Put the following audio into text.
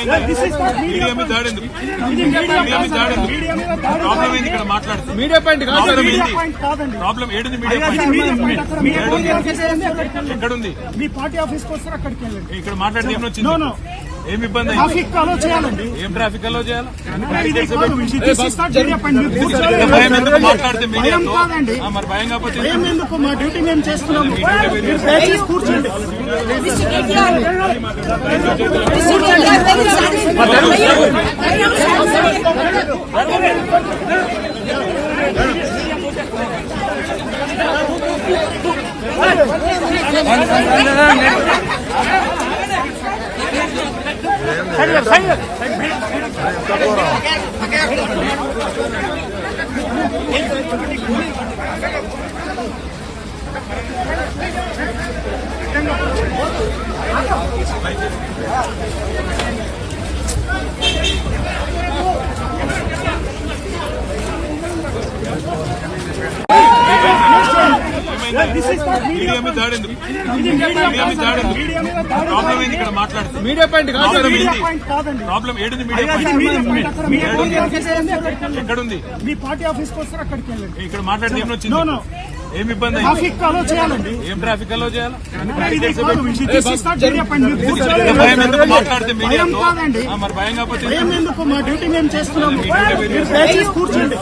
Media మీద దాడి ఎందుకు? మీడియా మీద దాడి ఎందుకు? ప్రాబ్లం ఏంది ఇక్కడ మాట్లాడుతుంది? మీడియా పాయింట్ ప్రాబ్లం ఏడుంది? మీడియా ఎక్కడుంది? మీ పార్టీ ఆఫీస్కి వస్తారు, అక్కడికి వెళ్ళండి. ఇక్కడ మాట్లాడితే ఏం వచ్చింది? ఏం ఇబ్బంది? ట్రాఫిక్ అలో చేయాలండి. ఏం ట్రాఫిక్ అలో చేయాలి? భయం ఎందుకు మాట్లాడితే మీడియా కాదండి, మరి భయం కాకపోతే భయం ఎందుకు? మా డ్యూటీ మేము చేస్తున్నాము. దయచేసి కూర్చోండి. మీడియా మీద దాడి ఎందుకు? మీడియా మీద దాడి ఎందుకు? ప్రాబ్లం ఏంది ఇక్కడ మాట్లాడుతుంది? మీడియా పాయింట్ ప్రాబ్లం ఏడుంది? మీడియా ఎక్కడుంది? మీ పార్టీ ఆఫీస్కి వస్తారు, అక్కడికి వెళ్ళండి. ఇక్కడ మాట్లాడితే ఏం వచ్చింది? ఏం ఇబ్బంది? ట్రాఫిక్ అలో చేయాలండి. ఏం ట్రాఫిక్ అలో చేయాలి? భయం ఎందుకు మాట్లాడితే మీడియా కాదండి, మరి భయం కాకపోతే భయం ఎందుకు? మా డ్యూటీ మేము చేస్తున్నాము. దయచేసి కూర్చోండి.